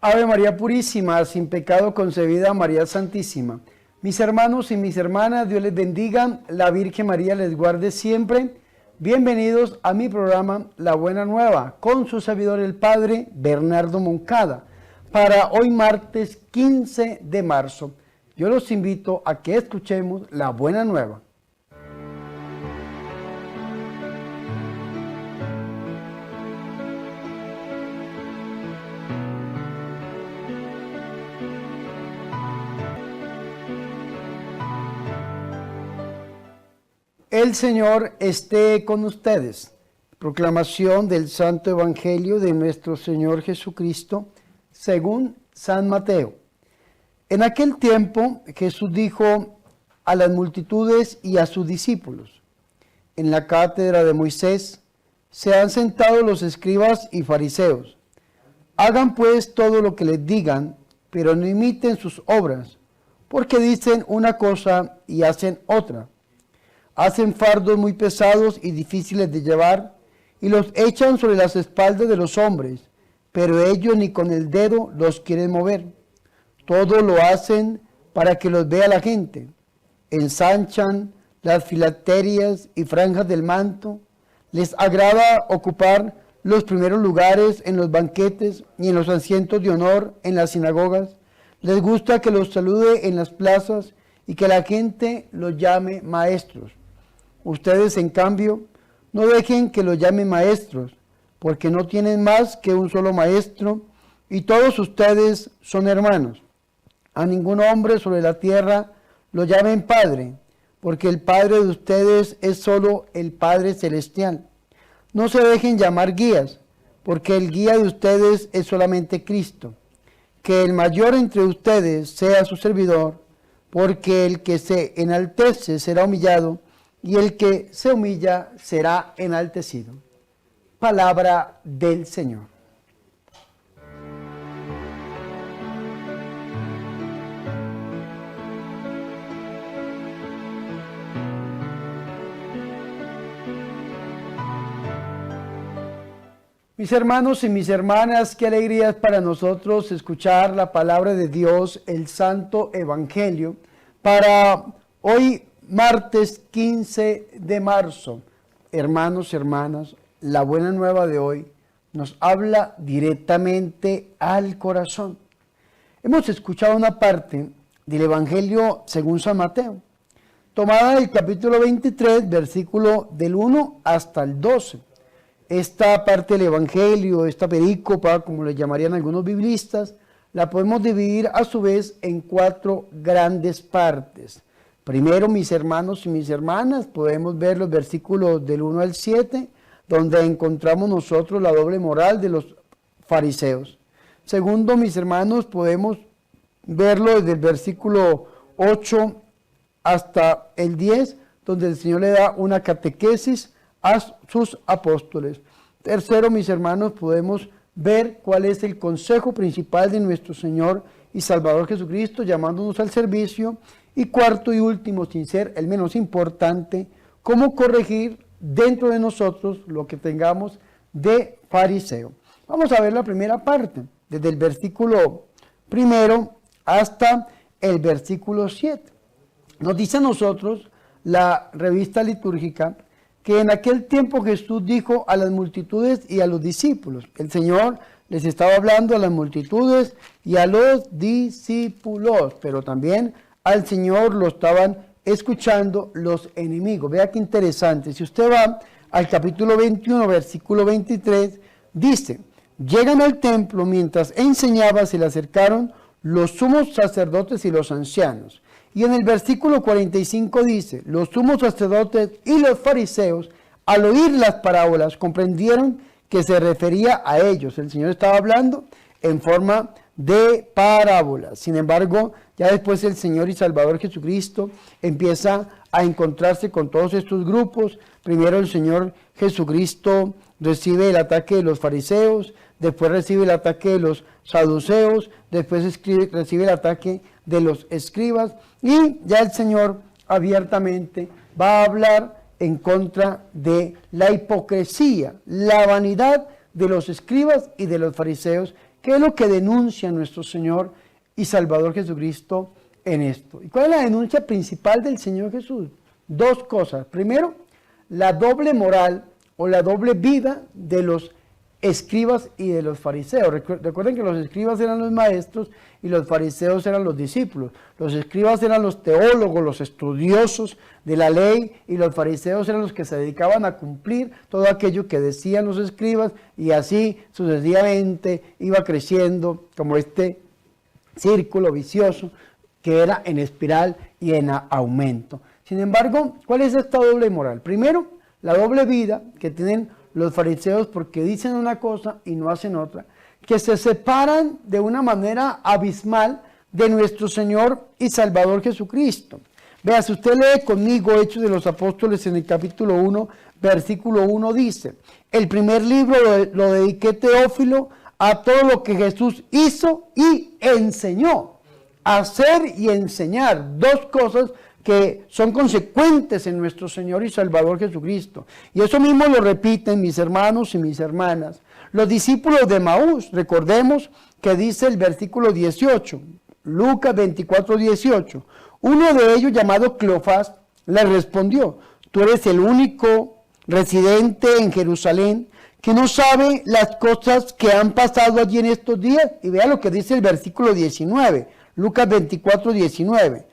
Ave María Purísima, sin pecado concebida, María Santísima. Mis hermanos y mis hermanas, Dios les bendiga, la Virgen María les guarde siempre. Bienvenidos a mi programa La Buena Nueva, con su servidor el Padre Bernardo Moncada, para hoy martes 15 de marzo. Yo los invito a que escuchemos La Buena Nueva. El Señor esté con ustedes. Proclamación del Santo Evangelio de nuestro Señor Jesucristo, según San Mateo. En aquel tiempo Jesús dijo a las multitudes y a sus discípulos: en la cátedra de Moisés se han sentado los escribas y fariseos. Hagan pues todo lo que les digan, pero no imiten sus obras, porque dicen una cosa y hacen otra. Hacen fardos muy pesados y difíciles de llevar, y los echan sobre las espaldas de los hombres, pero ellos ni con el dedo los quieren mover. Todo lo hacen para que los vea la gente. Ensanchan las filacterias y franjas del manto. Les agrada ocupar los primeros lugares en los banquetes y en los asientos de honor en las sinagogas. Les gusta que los salude en las plazas y que la gente los llame maestros. Ustedes, en cambio, no dejen que los llamen maestros, porque no tienen más que un solo maestro, y todos ustedes son hermanos. A ningún hombre sobre la tierra lo llamen Padre, porque el Padre de ustedes es solo el Padre Celestial. No se dejen llamar guías, porque el guía de ustedes es solamente Cristo. Que el mayor entre ustedes sea su servidor, porque el que se enaltece será humillado, y el que se humilla será enaltecido. Palabra del Señor. Mis hermanos y mis hermanas, qué alegría es para nosotros escuchar la palabra de Dios, el Santo Evangelio, para hoy martes 15 de marzo. Hermanos y hermanas, la buena nueva de hoy nos habla directamente al corazón. Hemos escuchado una parte del Evangelio según San Mateo, tomada del capítulo 23, versículo del 1 hasta el 12. Esta parte del Evangelio, esta perícopa, como le llamarían algunos biblistas, la podemos dividir a su vez en 4 grandes partes. Primero, mis hermanos y mis hermanas, podemos ver los versículos del 1 al 7, donde encontramos nosotros la doble moral de los fariseos. Segundo, mis hermanos, podemos verlo desde el versículo 8 hasta el 10, donde el Señor le da una catequesis a sus apóstoles. Tercero, mis hermanos, podemos ver cuál es el consejo principal de nuestro Señor y Salvador Jesucristo, llamándonos al servicio. Y cuarto y último, sin ser el menos importante, cómo corregir dentro de nosotros lo que tengamos de fariseo. Vamos a ver la primera parte, desde el versículo 1 hasta el versículo 7. Nos dice a nosotros la revista litúrgica que en aquel tiempo Jesús dijo a las multitudes y a los discípulos. El Señor les estaba hablando a las multitudes y a los discípulos, pero también al Señor lo estaban escuchando los enemigos. Vea qué interesante. Si usted va al capítulo 21, versículo 23, dice: llegan al templo, mientras enseñaba, se le acercaron los sumos sacerdotes y los ancianos. Y en el versículo 45 dice: los sumos sacerdotes y los fariseos, al oír las parábolas, comprendieron que se refería a ellos. El Señor estaba hablando en forma de parábolas. Sin embargo, ya después el Señor y Salvador Jesucristo empieza a encontrarse con todos estos grupos. Primero el Señor Jesucristo recibe el ataque de los fariseos, después recibe el ataque de los saduceos, después recibe el ataque de los escribas, y ya el Señor abiertamente va a hablar en contra de la hipocresía, la vanidad de los escribas y de los fariseos, ¿Qué es lo que denuncia nuestro Señor y Salvador Jesucristo en esto? ¿Y cuál es la denuncia principal del Señor Jesús? Dos cosas. Primero, la doble moral o la doble vida de los escribas y de los fariseos. Recuerden que los escribas eran los maestros y los fariseos eran los discípulos. Los escribas eran los teólogos, los estudiosos de la ley, y los fariseos eran los que se dedicaban a cumplir todo aquello que decían los escribas, y así sucesivamente iba creciendo como este círculo vicioso que era en espiral y en aumento. Sin embargo, ¿cuál es esta doble moral? Primero, la doble vida que tienen los fariseos, porque dicen una cosa y no hacen otra, que se separan de una manera abismal de nuestro Señor y Salvador Jesucristo. Vea, si usted lee conmigo Hechos de los Apóstoles en el capítulo 1, versículo 1 dice: el primer libro lo dediqué, Teófilo, a todo lo que Jesús hizo y enseñó. Hacer y enseñar, dos cosas que son consecuentes en nuestro Señor y Salvador Jesucristo. Y eso mismo lo repiten mis hermanos y mis hermanas. Los discípulos de Maús, recordemos que dice el versículo 18, Lucas 24, 18. Uno de ellos, llamado Cleofás, le respondió: tú eres el único residente en Jerusalén que no sabe las cosas que han pasado allí en estos días. Y vea lo que dice el versículo 19, Lucas 24, 19.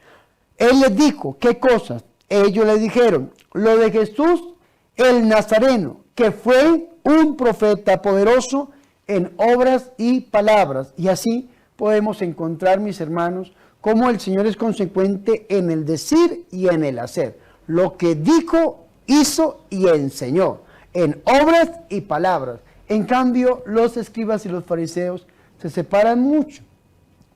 Él les dijo: ¿qué cosas? Ellos le dijeron: lo de Jesús el Nazareno, que fue un profeta poderoso en obras y palabras. Y así podemos encontrar, mis hermanos, cómo el Señor es consecuente en el decir y en el hacer. Lo que dijo, hizo y enseñó, en obras y palabras. En cambio, los escribas y los fariseos se separan mucho.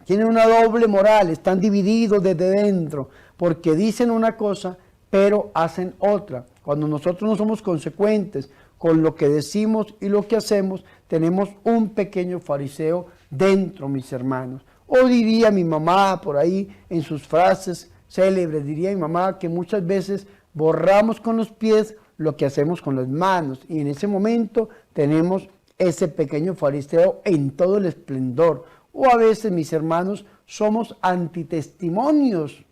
Tienen una doble moral, están divididos desde dentro, porque dicen una cosa, pero hacen otra. Cuando nosotros no somos consecuentes con lo que decimos y lo que hacemos, tenemos un pequeño fariseo dentro, mis hermanos. O diría mi mamá por ahí en sus frases célebres, diría mi mamá que muchas veces borramos con los pies lo que hacemos con las manos, y en ese momento tenemos ese pequeño fariseo en todo el esplendor. O a veces, mis hermanos, somos antitestimonios,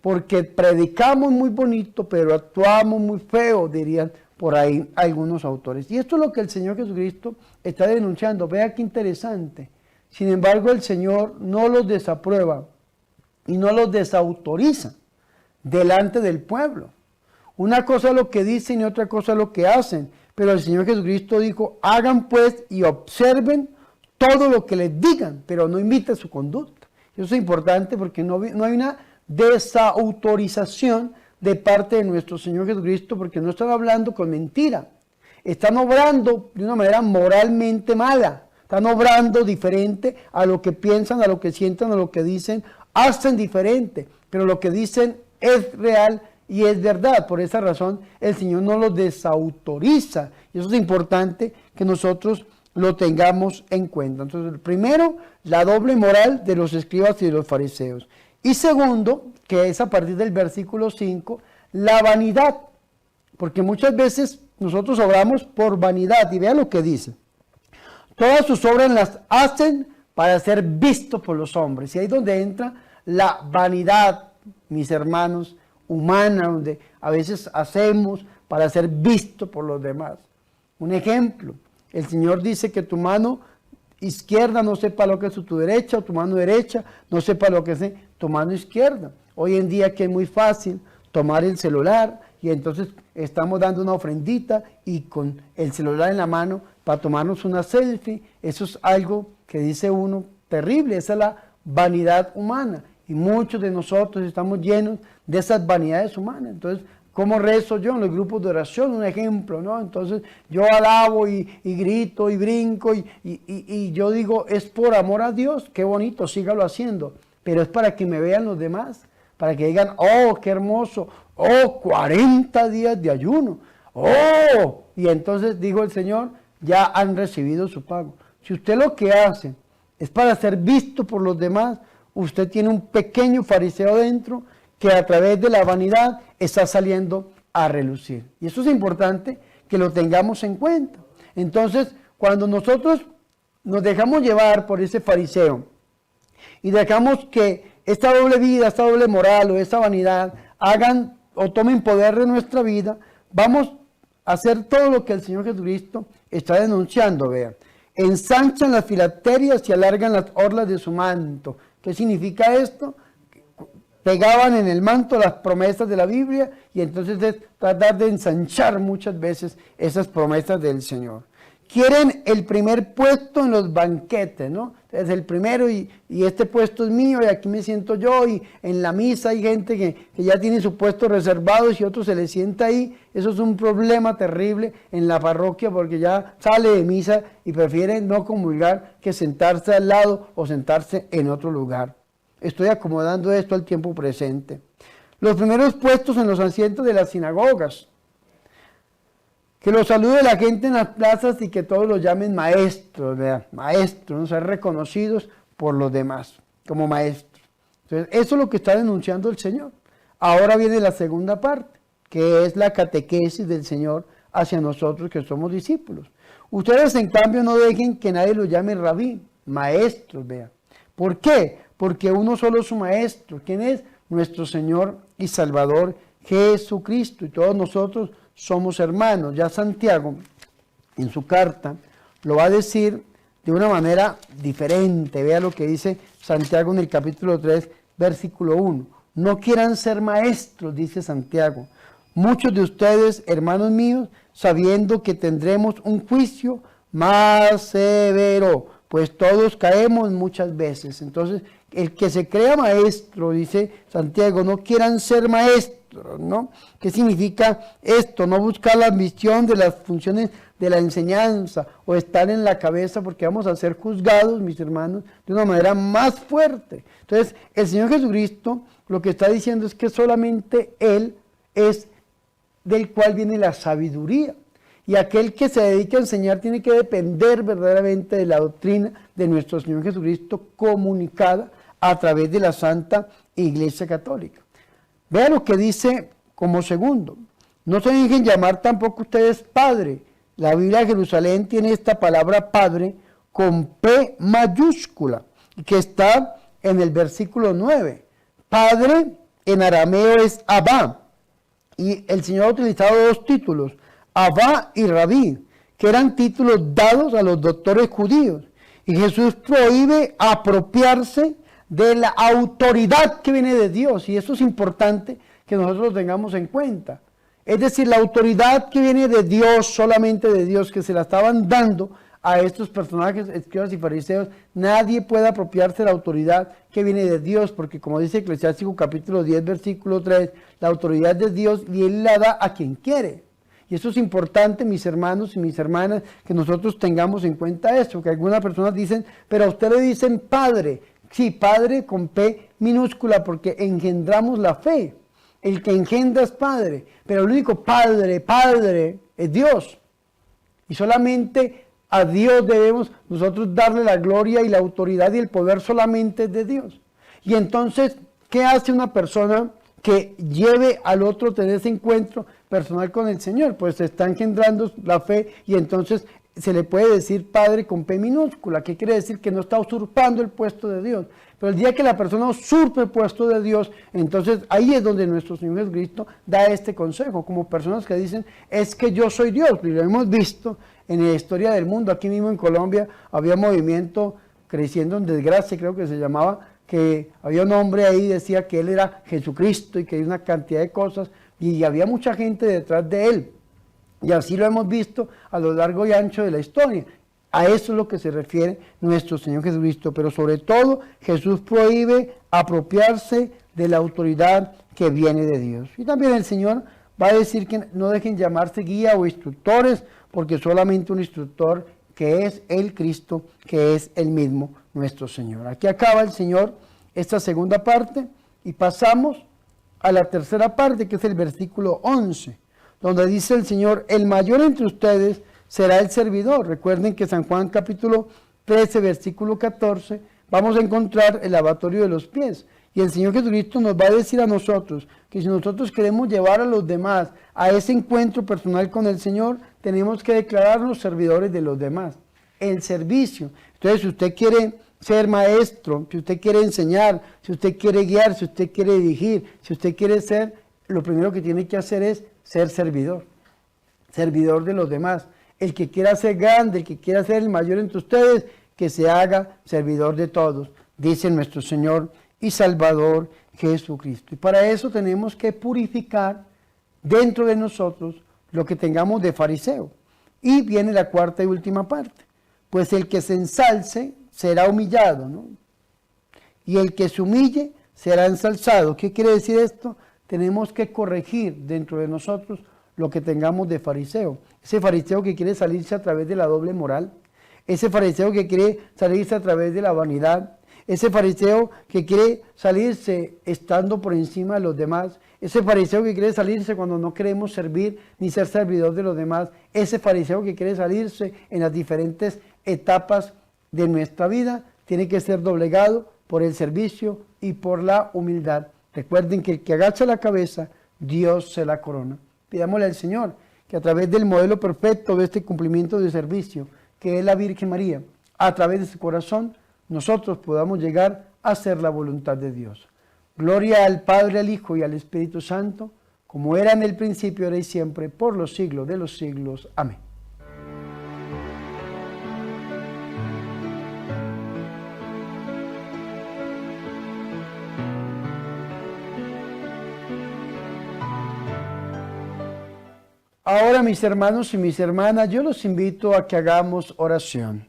porque predicamos muy bonito, pero actuamos muy feo, dirían por ahí algunos autores. Y esto es lo que el Señor Jesucristo está denunciando. Vea qué interesante. Sin embargo, el Señor no los desaprueba y no los desautoriza delante del pueblo. Una cosa es lo que dicen y otra cosa es lo que hacen. Pero el Señor Jesucristo dijo: hagan pues y observen todo lo que les digan, pero no imiten su conducta. Eso es importante, porque no hay una desautorización de parte de nuestro Señor Jesucristo, porque no están hablando con mentira. Están obrando de una manera moralmente mala. Están obrando diferente a lo que piensan, a lo que sientan, a lo que dicen. Hacen diferente, pero lo que dicen es real y es verdad. Por esa razón el Señor no los desautoriza. Y eso es importante que nosotros lo tengamos en cuenta. Entonces, primero, la doble moral de los escribas y de los fariseos. Y segundo, que es a partir del versículo 5, la vanidad. Porque muchas veces nosotros obramos por vanidad. Y vean lo que dice: todas sus obras las hacen para ser vistos por los hombres. Y ahí es donde entra la vanidad, mis hermanos, humana, donde a veces hacemos para ser visto por los demás. Un ejemplo: el Señor dice que tu mano izquierda no sepa lo que es tu derecha, o tu mano derecha no sepa lo que es tu mano izquierda. Hoy en día, que es muy fácil tomar el celular, y entonces estamos dando una ofrendita y con el celular en la mano para tomarnos una selfie. Eso es algo que dice uno terrible. Esa es la vanidad humana, y muchos de nosotros estamos llenos de esas vanidades humanas. Entonces, ¿cómo rezo yo en los grupos de oración? Un ejemplo, ¿no? Entonces yo alabo y grito y brinco y yo digo: es por amor a Dios, qué bonito, sígalo haciendo, pero es para que me vean los demás, para que digan: oh, qué hermoso, oh, 40 días de ayuno, oh, y entonces dijo el Señor: ya han recibido su pago. Si usted lo que hace es para ser visto por los demás, usted tiene un pequeño fariseo dentro que a través de la vanidad está saliendo a relucir. Y eso es importante que lo tengamos en cuenta. Entonces, cuando nosotros nos dejamos llevar por ese fariseo y dejamos que esta doble vida, esta doble moral o esta vanidad hagan o tomen poder de nuestra vida, vamos a hacer todo lo que el Señor Jesucristo está denunciando, vean. Ensanchan las filacterias y alargan las orlas de su manto. ¿Qué significa esto? Pegaban en el manto las promesas de la Biblia y entonces es tratar de ensanchar muchas veces esas promesas del Señor. Quieren el primer puesto en los banquetes, ¿no? Es el primero y este puesto es mío y aquí me siento yo, y en la misa hay gente que ya tiene su puesto reservado y otro se le sienta ahí. Eso es un problema terrible en la parroquia porque ya sale de misa y prefiere no comulgar que sentarse al lado o sentarse en otro lugar. Estoy acomodando esto al tiempo presente. Los primeros puestos en los asientos de las sinagogas. Que los salude la gente en las plazas y que todos los llamen maestros, ¿verdad? Maestros, ¿no? Ser reconocidos por los demás como maestros. Entonces, eso es lo que está denunciando el Señor. Ahora viene la segunda parte, que es la catequesis del Señor hacia nosotros que somos discípulos. Ustedes, en cambio, no dejen que nadie los llame rabí, maestros, vean. ¿Por qué? Porque uno solo es su maestro. ¿Quién es? Nuestro Señor y Salvador Jesucristo. Y todos nosotros somos hermanos. Ya Santiago, en su carta, lo va a decir de una manera diferente. Vea lo que dice Santiago en el capítulo 3, versículo 1. No quieran ser maestros, dice Santiago. Muchos de ustedes, hermanos míos, sabiendo que tendremos un juicio más severo, pues todos caemos muchas veces. Entonces, el que se crea maestro, dice Santiago, no quieran ser maestros, ¿no? ¿Qué significa esto? No buscar la ambición de las funciones de la enseñanza o estar en la cabeza, porque vamos a ser juzgados, mis hermanos, de una manera más fuerte. Entonces, el Señor Jesucristo lo que está diciendo es que solamente Él es del cual viene la sabiduría. Y aquel que se dedica a enseñar tiene que depender verdaderamente de la doctrina de nuestro Señor Jesucristo comunicada a través de la Santa Iglesia Católica. Vean lo que dice como segundo. No se dejen llamar tampoco ustedes Padre. La Biblia de Jerusalén tiene esta palabra Padre con P mayúscula, que está en el versículo 9. Padre en arameo es Abba. Y el Señor ha utilizado dos títulos, Abba y Rabí, que eran títulos dados a los doctores judíos. Y Jesús prohíbe apropiarse de la autoridad que viene de Dios. Y eso es importante que nosotros lo tengamos en cuenta. Es decir, la autoridad que viene de Dios, solamente de Dios, que se la estaban dando a estos personajes, escribas y fariseos. Nadie puede apropiarse de la autoridad que viene de Dios, porque como dice Eclesiástico capítulo 10, versículo 3, la autoridad de Dios y Él la da a quien quiere. Y eso es importante, mis hermanos y mis hermanas, que nosotros tengamos en cuenta eso, que algunas personas dicen, pero a usted le dicen Padre. Sí, Padre con P minúscula, porque engendramos la fe. El que engendra es Padre, pero el único Padre es Dios. Y solamente a Dios debemos nosotros darle la gloria y la autoridad y el poder solamente de Dios. Y entonces, ¿qué hace una persona que lleve al otro a tener ese encuentro personal con el Señor? Pues se está engendrando la fe y entonces se le puede decir Padre con P minúscula, que quiere decir que no está usurpando el puesto de Dios. Pero el día que la persona usurpe el puesto de Dios, entonces ahí es donde nuestro Señor Jesucristo da este consejo, como personas que dicen, es que yo soy Dios. Y lo hemos visto en la historia del mundo. Aquí mismo en Colombia había un movimiento creciendo en desgracia, creo que se llamaba, que había un hombre ahí decía que él era Jesucristo y que hay una cantidad de cosas, y había mucha gente detrás de él. Y así lo hemos visto a lo largo y ancho de la historia. A eso es lo que se refiere nuestro Señor Jesucristo. Pero sobre todo, Jesús prohíbe apropiarse de la autoridad que viene de Dios. Y también el Señor va a decir que no dejen llamarse guía o instructores, porque solamente un instructor que es el Cristo, que es el mismo nuestro Señor. Aquí acaba el Señor esta segunda parte y pasamos a la tercera parte, que es el versículo 11. Donde dice el Señor, el mayor entre ustedes será el servidor. Recuerden que San Juan capítulo 13, versículo 14, vamos a encontrar el lavatorio de los pies. Y el Señor Jesucristo nos va a decir a nosotros que si nosotros queremos llevar a los demás a ese encuentro personal con el Señor, tenemos que declararnos servidores de los demás. El servicio. Entonces, si usted quiere ser maestro, si usted quiere enseñar, si usted quiere guiar, si usted quiere dirigir, si usted quiere ser, lo primero que tiene que hacer es ser servidor de los demás. El que quiera ser grande, el que quiera ser el mayor entre ustedes, que se haga servidor de todos, dice nuestro Señor y Salvador Jesucristo. Y para eso tenemos que purificar dentro de nosotros lo que tengamos de fariseo. Y viene la cuarta y última parte. Pues el que se ensalce será humillado, ¿no? Y el que se humille será ensalzado. ¿Qué quiere decir esto? Tenemos que corregir dentro de nosotros lo que tengamos de fariseo. Ese fariseo que quiere salirse a través de la doble moral, ese fariseo que quiere salirse a través de la vanidad, ese fariseo que quiere salirse estando por encima de los demás, ese fariseo que quiere salirse cuando no queremos servir ni ser servidor de los demás, ese fariseo que quiere salirse en las diferentes etapas de nuestra vida, tiene que ser doblegado por el servicio y por la humildad. Recuerden que el que agacha la cabeza, Dios se la corona. Pidámosle al Señor que a través del modelo perfecto de este cumplimiento de servicio, que es la Virgen María, a través de su corazón, nosotros podamos llegar a hacer la voluntad de Dios. Gloria al Padre, al Hijo y al Espíritu Santo, como era en el principio, ahora y siempre, por los siglos de los siglos. Amén. Ahora, mis hermanos y mis hermanas, yo los invito a que hagamos oración.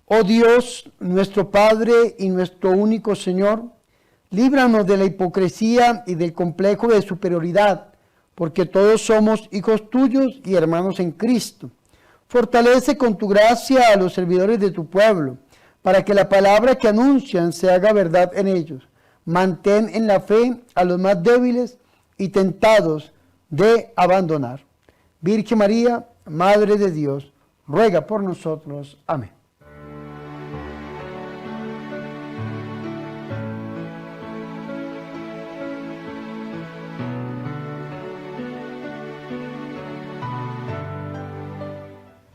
Oh Dios, nuestro Padre y nuestro único Señor, líbranos de la hipocresía y del complejo de superioridad, porque todos somos hijos tuyos y hermanos en Cristo. Fortalece con tu gracia a los servidores de tu pueblo, para que la palabra que anuncian se haga verdad en ellos. Mantén en la fe a los más débiles y tentados de abandonar. Virgen María, Madre de Dios, ruega por nosotros. Amén.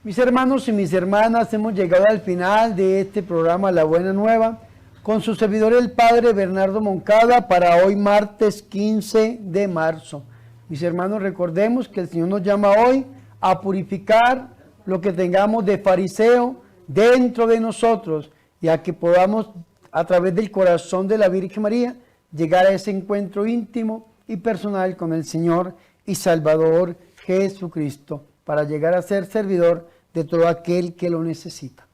Mis hermanos y mis hermanas, hemos llegado al final de este programa La Buena Nueva con su servidor el Padre Bernardo Moncada para hoy martes 15 de marzo. Mis hermanos, recordemos que el Señor nos llama hoy a purificar lo que tengamos de fariseo dentro de nosotros y a que podamos, a través del corazón de la Virgen María, llegar a ese encuentro íntimo y personal con el Señor y Salvador Jesucristo, para llegar a ser servidor de todo aquel que lo necesita.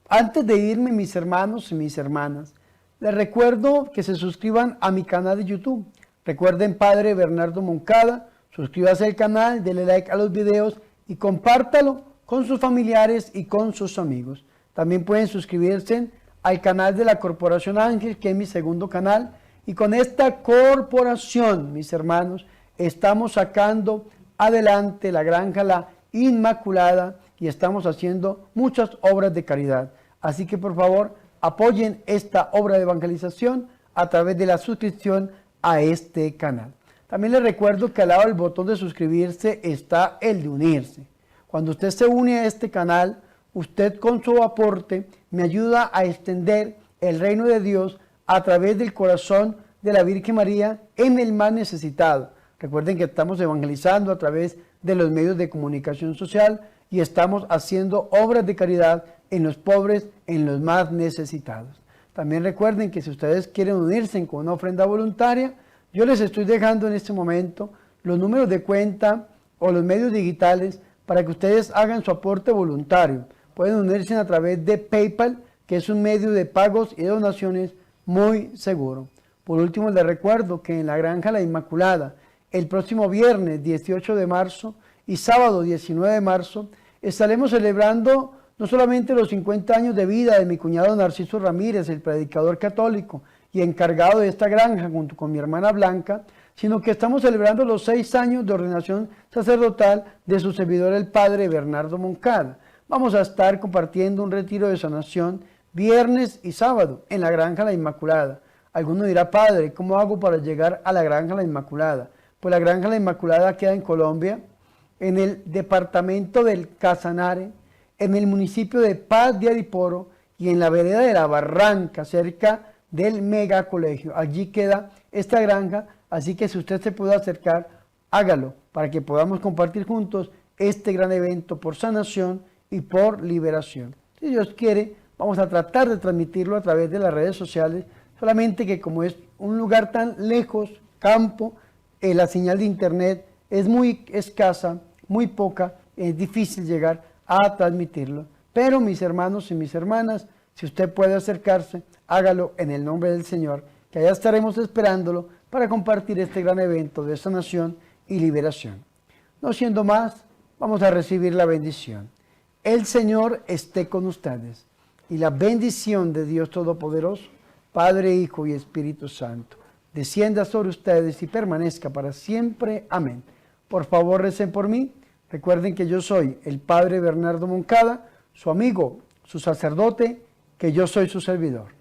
Antes de irme, mis hermanos y mis hermanas, les recuerdo que se suscriban a mi canal de YouTube. Recuerden, Padre Bernardo Moncada, suscríbase al canal, denle like a los videos y compártalo con sus familiares y con sus amigos. También pueden suscribirse al canal de la Corporación Ángel, que es mi segundo canal. Y con esta corporación, mis hermanos, estamos sacando adelante la Granja La Inmaculada y estamos haciendo muchas obras de caridad. Así que, por favor, apoyen esta obra de evangelización a través de la suscripción a este canal. También les recuerdo que al lado del botón de suscribirse está el de unirse. Cuando usted se une a este canal, usted con su aporte me ayuda a extender el reino de Dios a través del corazón de la Virgen María en el más necesitado. Recuerden que estamos evangelizando a través de los medios de comunicación social y estamos haciendo obras de caridad en los pobres, en los más necesitados. También recuerden que si ustedes quieren unirse con una ofrenda voluntaria, yo les estoy dejando en este momento los números de cuenta o los medios digitales para que ustedes hagan su aporte voluntario. Pueden unirse a través de PayPal, que es un medio de pagos y de donaciones muy seguro. Por último, les recuerdo que en la Granja La Inmaculada, el próximo viernes 18 de marzo y sábado 19 de marzo, estaremos celebrando no solamente los 50 años de vida de mi cuñado Narciso Ramírez, el predicador católico y encargado de esta granja junto con mi hermana Blanca, sino que estamos celebrando los 6 años de ordenación sacerdotal de su servidor el Padre Bernardo Moncada. Vamos a estar compartiendo un retiro de sanación viernes y sábado en la Granja La Inmaculada. Alguno dirá, Padre, ¿cómo hago para llegar a la Granja La Inmaculada? Pues la Granja La Inmaculada queda en Colombia, en el departamento del Casanare, en el municipio de Paz de Ariporo, y en la vereda de la Barranca, cerca del megacolegio. Allí queda esta granja, así que si usted se puede acercar, hágalo para que podamos compartir juntos este gran evento por sanación y por liberación. Si Dios quiere, vamos a tratar de transmitirlo a través de las redes sociales, solamente que como es un lugar tan lejos, campo, la señal de internet es muy escasa, muy poca, es difícil llegar a transmitirlo. Pero mis hermanos y mis hermanas, si usted puede acercarse, hágalo en el nombre del Señor, que allá estaremos esperándolo para compartir este gran evento de sanación y liberación. No siendo más, vamos a recibir la bendición. El Señor esté con ustedes y la bendición de Dios Todopoderoso, Padre, Hijo y Espíritu Santo, descienda sobre ustedes y permanezca para siempre. Amén. Por favor, recen por mí. Recuerden que yo soy el Padre Bernardo Moncada, su amigo, su sacerdote, que yo soy su servidor.